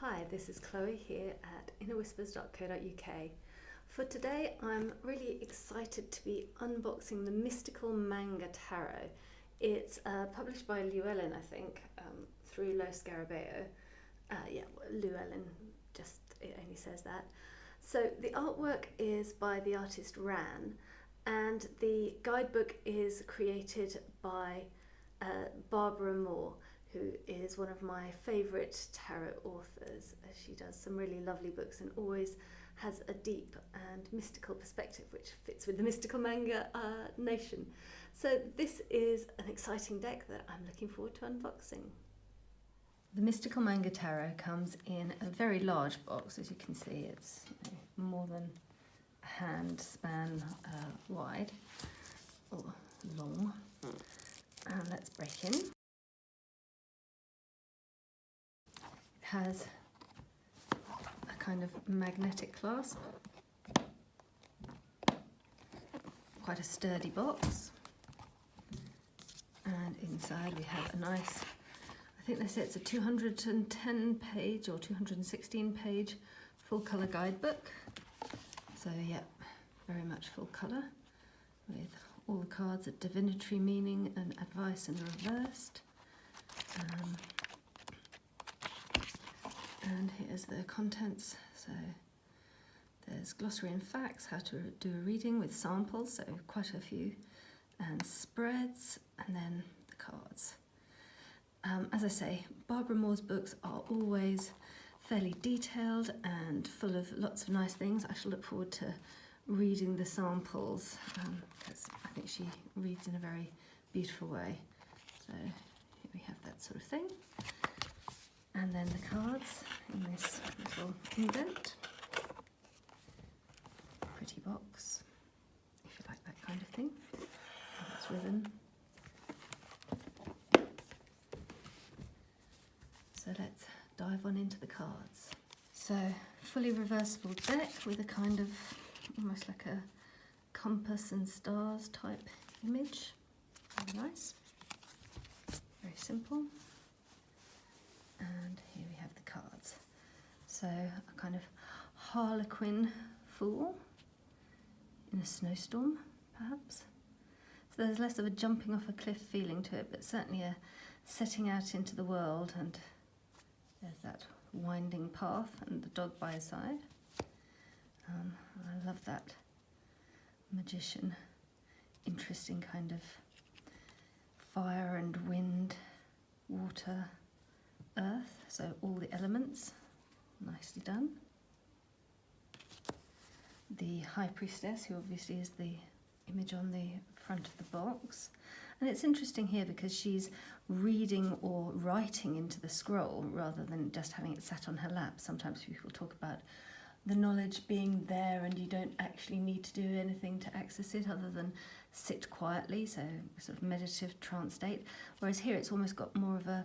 Hi, this is Chloe here at innerwhispers.co.uk. For today, I'm really excited to be unboxing the Mystical Manga Tarot. It's published by Llewellyn, I think, through Lo Scarabeo. Llewellyn, just it only says that. So the artwork is by the artist Ran, and the guidebook is created by Barbara Moore, who is one of my favourite tarot authors. She does some really lovely books and always has a deep and mystical perspective which fits with the mystical manga nation. So this is an exciting deck that I'm looking forward to unboxing. The Mystical Manga Tarot comes in a very large box. As you can see, it's more than a hand span wide or long. And let's break in. Has a kind of magnetic clasp, quite a sturdy box, and inside we have a nice, I think they say it's a 210 page or 216 page full colour guidebook. So yeah, very much full colour with all the cards of divinatory meaning and advice in reversed. And here's the contents. So there's glossary and facts, how to do a reading with samples, so quite a few, and spreads, and then the cards. As I say, Barbara Moore's books are always fairly detailed and full of lots of nice things. I shall look forward to reading the samples because I think she reads in a very beautiful way. So here we have that sort of thing. And then the cards in this little indent. Pretty box, if you like that kind of thing. That's ribbon. So let's dive on into the cards. So, fully reversible deck with a kind of, almost like a compass and stars type image. Very nice. Very simple. And here we have the cards. So a kind of harlequin fool in a snowstorm, perhaps. So there's less of a jumping off a cliff feeling to it, but certainly a setting out into the world, and there's that winding path and the dog by his side. I love that magician, interesting kind of fire and wind, water, earth, so all the elements, nicely done. The High Priestess, who obviously is the image on the front of the box. And it's interesting here because she's reading or writing into the scroll rather than just having it sat on her lap. Sometimes people talk about the knowledge being there and you don't actually need to do anything to access it other than sit quietly, so sort of meditative trance state. Whereas here it's almost got more of a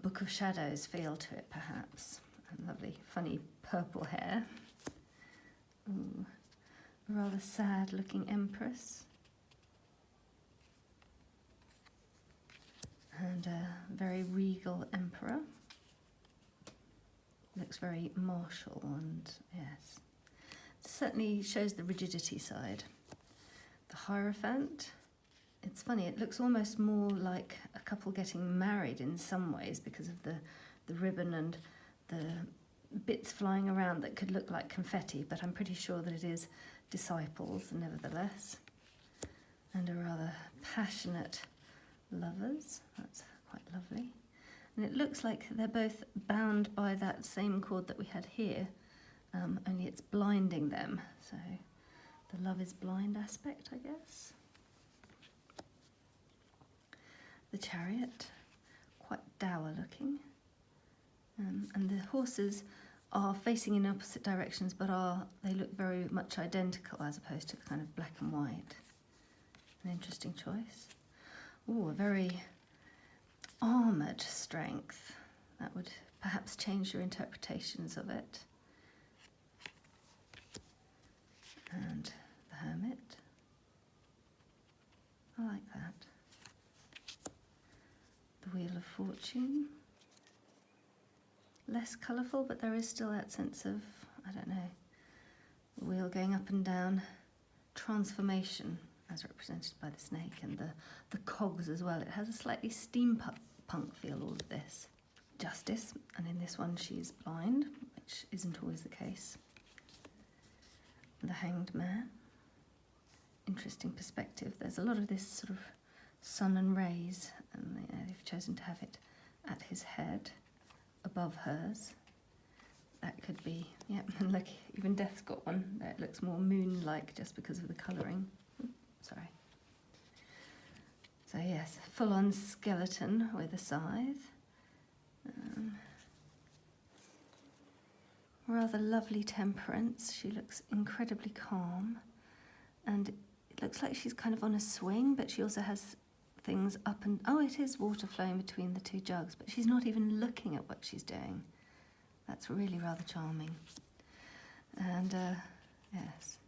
Book of Shadows feel to it, perhaps. And lovely, funny purple hair. Ooh, a rather sad looking empress. And a very regal emperor. Looks very martial and, yes. Certainly shows the rigidity side. The Hierophant. It's funny, it looks almost more like a couple getting married in some ways because of the ribbon and the bits flying around that could look like confetti, but I'm pretty sure that it is disciples nevertheless. And a rather passionate lovers. That's quite lovely. And it looks like they're both bound by that same cord that we had here, only it's blinding them. So the love is blind aspect, I guess. The Chariot, quite dour looking. And the horses are facing in opposite directions, but they look very much identical as opposed to the kind of black and white. An interesting choice. Oh, a very armoured strength. That would perhaps change your interpretations of it. And the Hermit. I like that. The Wheel of Fortune. less colourful, but there is still that sense of, I don't know, the wheel going up and down, transformation as represented by the snake, and the cogs as well. It has a slightly steampunk feel, all of this. Justice, and in this one she's blind, which isn't always the case. The Hanged Man. Interesting perspective. There's a lot of this sort of sun and rays, and they've chosen to have it at his head, above hers. That could be, yeah, and look, even Death's got one there. It looks more moon-like just because of the colouring. Sorry. So yes, full-on skeleton with a scythe. Rather lovely temperance. She looks incredibly calm, and it looks like she's kind of on a swing, but she also has things up and, oh, it is water flowing between the two jugs, but she's not even looking at what she's doing. That's really rather charming. And yes,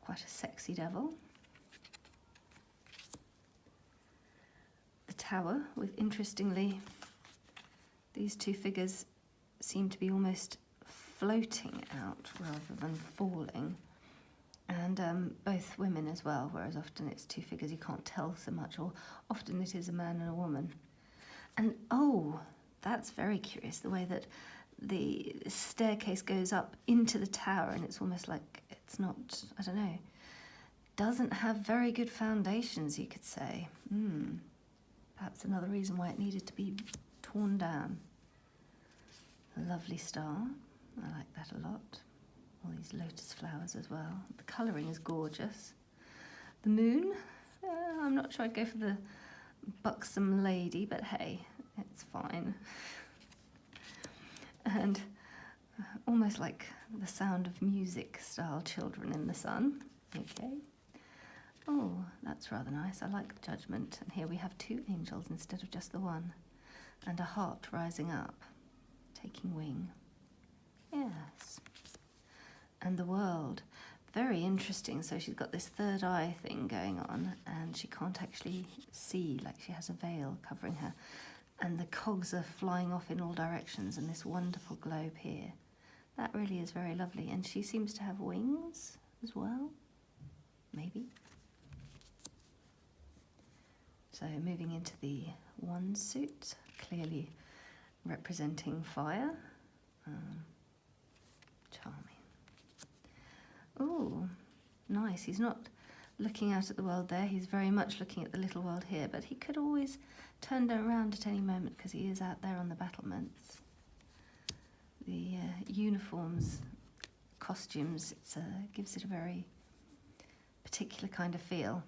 quite a sexy devil. The tower, with, interestingly, these two figures seem to be almost floating out rather than falling, and both women as well, whereas often it's two figures you can't tell so much, or often it is a man and a woman. And oh, that's very curious, the way that the staircase goes up into the tower, and it's almost like it's not, I don't know, doesn't have very good foundations, you could say. Perhaps another reason why it needed to be torn down. A lovely star, I like that a lot. All these lotus flowers as well. The colouring is gorgeous. The moon, I'm not sure I'd go for the buxom lady, but hey, it's fine. And almost like the Sound of Music style Children in the Sun. Okay. Oh, that's rather nice. I like the Judgment. And here we have two angels instead of just the one. And a heart rising up, taking wing. Yes. And the world. Very interesting. So she's got this third eye thing going on, and she can't actually see, like she has a veil covering her. And the cogs are flying off in all directions, and this wonderful globe here. That really is very lovely. And she seems to have wings as well, maybe. So moving into the one suit, clearly representing fire. Charming. Oh, nice. He's not looking out at the world there. He's very much looking at the little world here, but he could always turn around at any moment because he is out there on the battlements. The uniforms, costumes, it gives it a very particular kind of feel.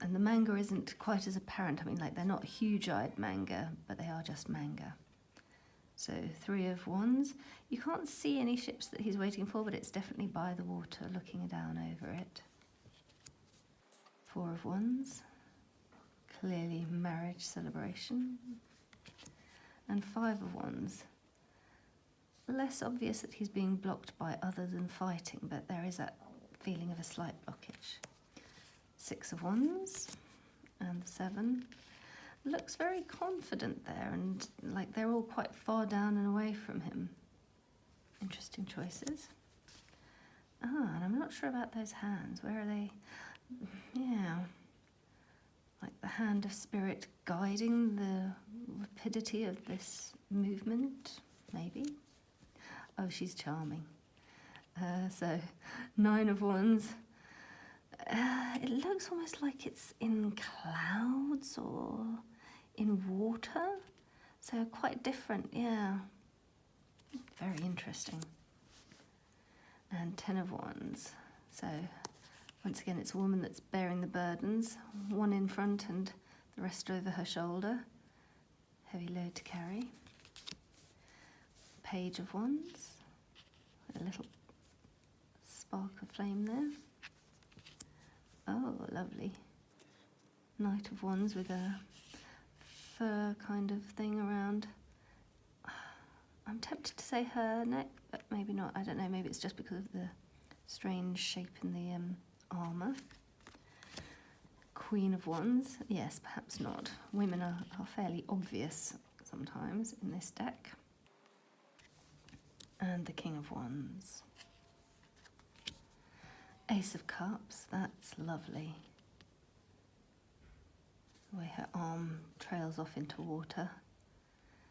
And the manga isn't quite as apparent. I mean, like, they're not huge-eyed manga, but they are just manga. So 3 of Wands. You can't see any ships that he's waiting for, but it's definitely by the water, looking down over it. 4 of Wands. Clearly marriage celebration. And 5 of Wands. Less obvious that he's being blocked by other than fighting, but there is that feeling of a slight blockage. 6 of Wands and 7. Looks very confident there, and like they're all quite far down and away from him. Interesting choices. Ah, and I'm not sure about those hands. Where are they? Yeah. Like the hand of spirit guiding the rapidity of this movement, maybe. Oh, she's charming. So 9 of Wands. It looks almost like it's in clouds or in water, so quite different, yeah. Very interesting. And 10 of Wands. So once again, it's a woman that's bearing the burdens, one in front and the rest over her shoulder. Heavy load to carry. Page of Wands, with a little spark of flame there. Oh, lovely. Knight of Wands with a fur kind of thing around. I'm tempted to say her neck, but maybe not. I don't know, maybe it's just because of the strange shape in the armour. Queen of Wands. Yes, perhaps not. Women are fairly obvious, sometimes in this deck. And the King of Wands. Ace of Cups, that's lovely. The way her arm trails off into water.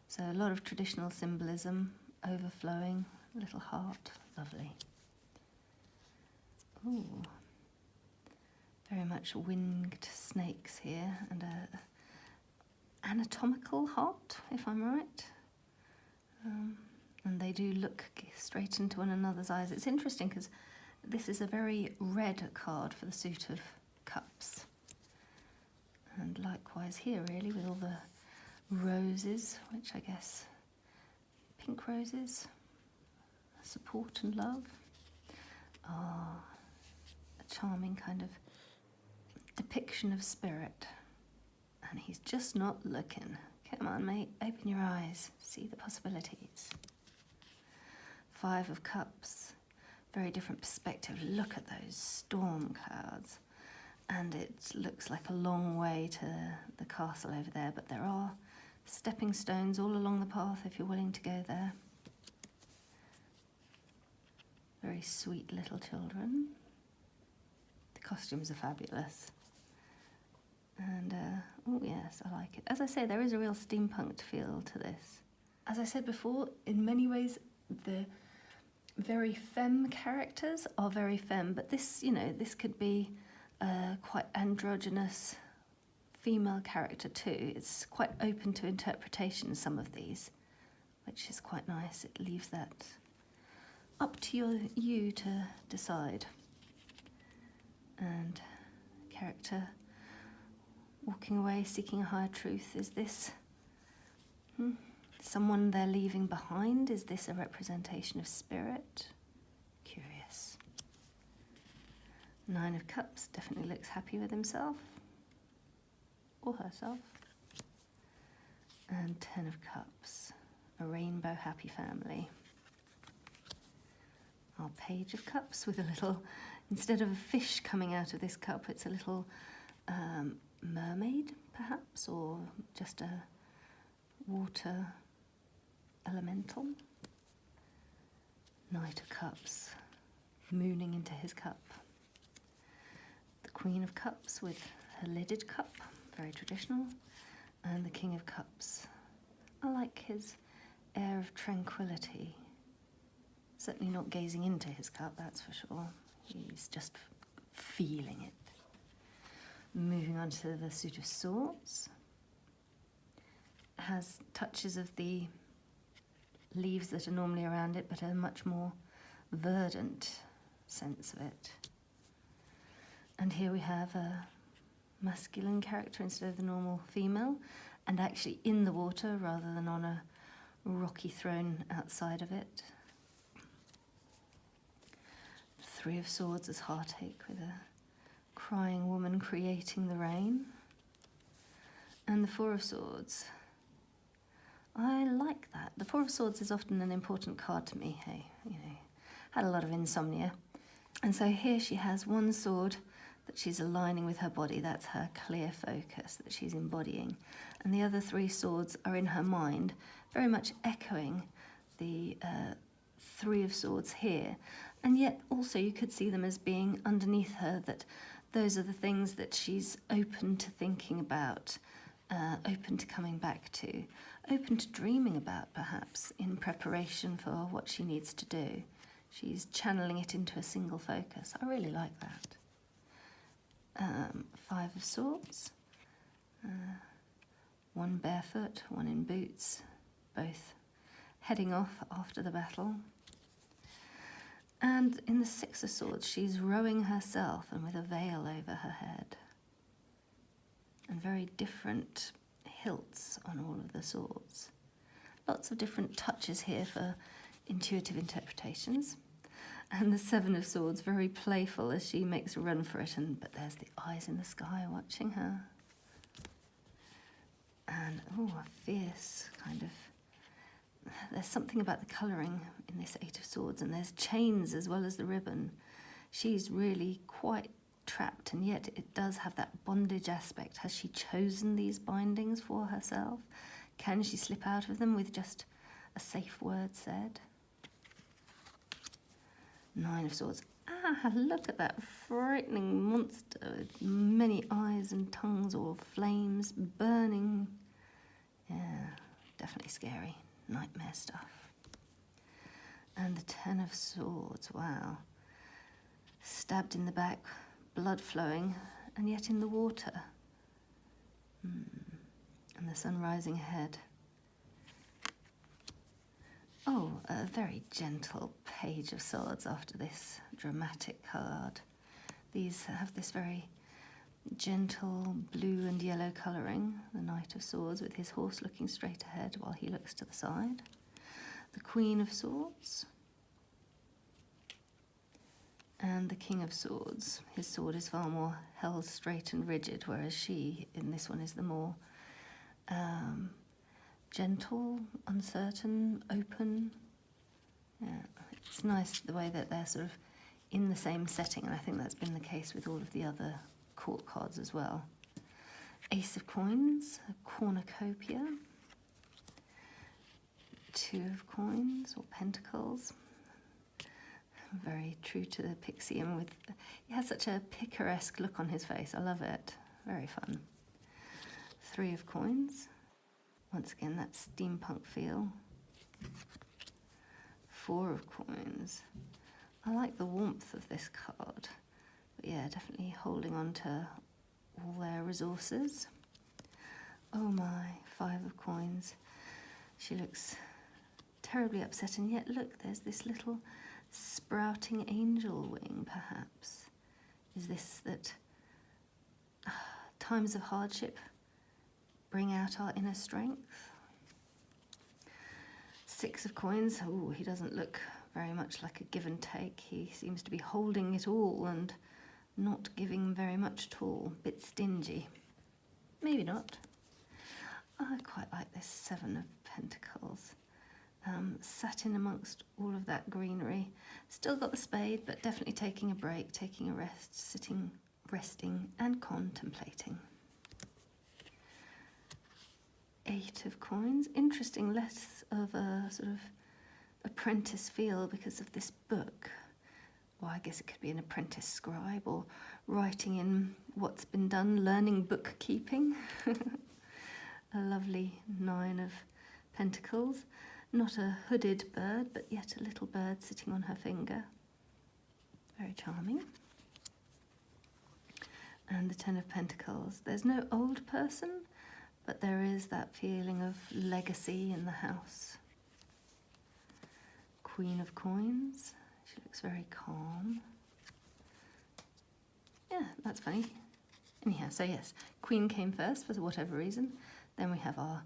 So a lot of traditional symbolism, overflowing, little heart, lovely. Ooh, very much winged snakes here, and a anatomical heart, if I'm right. And they do look straight into one another's eyes. It's interesting because this is a very red card for the suit of cups. And likewise here, really, with all the roses, which I guess, pink roses, support and love. Ah, a charming kind of depiction of spirit. And he's just not looking. Come on, mate, open your eyes, see the possibilities. Five of Cups, very different perspective. Look at those storm clouds. And it looks like a long way to the castle over there, but there are stepping stones all along the path if you're willing to go there. Very sweet little children. The costumes are fabulous. And, oh yes, I like it. As I say, there is a real steampunked feel to this. As I said before, in many ways, the very femme characters are very femme, but this, you know, this could be a quite androgynous female character too. It's quite open to interpretation, some of these, which is quite nice. It leaves that up to you to decide. And character walking away, seeking a higher truth. Is this someone they're leaving behind? Is this a representation of spirit? Curious. Nine of Cups definitely looks happy with himself or herself. And Ten of Cups, a rainbow happy family. Our Page of Cups with a little, instead of a fish coming out of this cup, it's a little mermaid perhaps, or just a water elemental. Knight of Cups, mooning into his cup. The Queen of Cups with her lidded cup, very traditional. And the King of Cups. I like his air of tranquility. Certainly not gazing into his cup, that's for sure. He's just feeling it. Moving on to the suit of swords. Has touches of the leaves that are normally around it, but a much more verdant sense of it. And here we have a masculine character instead of the normal female, and actually in the water rather than on a rocky throne outside of it. Three of Swords as heartache with a crying woman creating the rain. And the Four of Swords. I like that. The Four of Swords is often an important card to me. Hey, you know, had a lot of insomnia. And so here she has one sword that she's aligning with her body. That's her clear focus that she's embodying. And the other three swords are in her mind, very much echoing the Three of Swords here. And yet also you could see them as being underneath her, that those are the things that she's open to thinking about, open to coming back to, open to dreaming about perhaps in preparation for what she needs to do. She's channeling it into a single focus. I really like that. Five of Swords, one barefoot, one in boots, both heading off after the battle. And in the Six of Swords, she's rowing herself and with a veil over her head. And very different hilts on all of the swords. Lots of different touches here for intuitive interpretations. And the Seven of Swords, very playful as she makes a run for it, but there's the eyes in the sky watching her. And, oh, a fierce kind of... There's something about the colouring in this Eight of Swords, and there's chains as well as the ribbon. She's really quite trapped, and yet it does have that bondage aspect. Has she chosen these bindings for herself? Can she slip out of them with just a safe word said? 9 of Swords. Ah, look at that frightening monster with many eyes and tongues or flames burning. Yeah, definitely scary. Nightmare stuff. And the 10 of Swords, wow. Stabbed in the back, blood flowing, and yet in the water. And the sun rising ahead. Oh, a very gentle Page of Swords after this dramatic card. These have this very gentle blue and yellow colouring. The Knight of Swords with his horse looking straight ahead while he looks to the side. The Queen of Swords. And the King of Swords. His sword is far more held straight and rigid, whereas she, in this one, is the more gentle, uncertain, open. Yeah, it's nice the way that they're sort of in the same setting, and I think that's been the case with all of the other court cards as well. Ace of Coins, a cornucopia. 2 of Coins, or Pentacles. Very true to the Pixium. He has such a picaresque look on his face. I love it. Very fun. 3 of Coins. Once again, that steampunk feel. 4 of Coins. I like the warmth of this card. But yeah, definitely holding on to all their resources. Oh my, 5 of Coins. She looks terribly upset, and yet look, there's this little sprouting angel wing, perhaps. Is this that times of hardship bring out our inner strength? 6 of Coins. Oh, he doesn't look very much like a give and take. He seems to be holding it all and not giving very much at all. Bit stingy. Maybe not. I quite like this 7 of Pentacles. Sat in amongst all of that greenery. Still got the spade, but definitely taking a break, taking a rest, sitting, resting and contemplating. 8 of Coins. Interesting, less of a sort of apprentice feel because of this book. Well, I guess it could be an apprentice scribe or writing in what's been done, learning bookkeeping. A lovely 9 of Pentacles. Not a hooded bird, but yet a little bird sitting on her finger. Very charming. And the 10 of Pentacles. There's no old person, but there is that feeling of legacy in the house. Queen of Coins. She looks very calm. Yeah, that's funny. Anyhow, so yes, Queen came first for whatever reason. Then we have our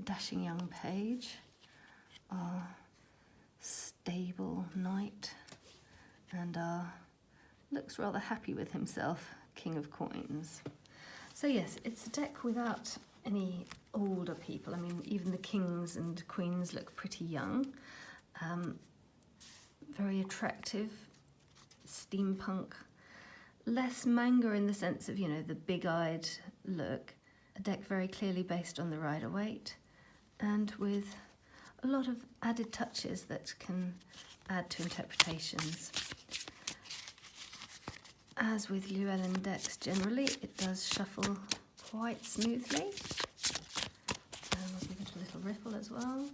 dashing young page, our stable knight, and our looks rather happy with himself, King of Coins. So yes, it's a deck without any older people. I mean, even the kings and queens look pretty young. Very attractive, steampunk, less manga in the sense of, you know, the big-eyed look. A deck very clearly based on the Rider-Waite and with a lot of added touches that can add to interpretations. As with Llewellyn decks generally, it does shuffle quite smoothly. And we'll give it a little ripple as well.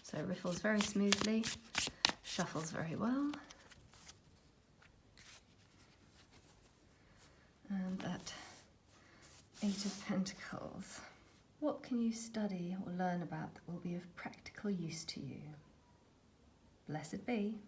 So it riffles very smoothly, shuffles very well. And that 8 of Pentacles. What can you study or learn about that will be of practical use to you? Blessed be.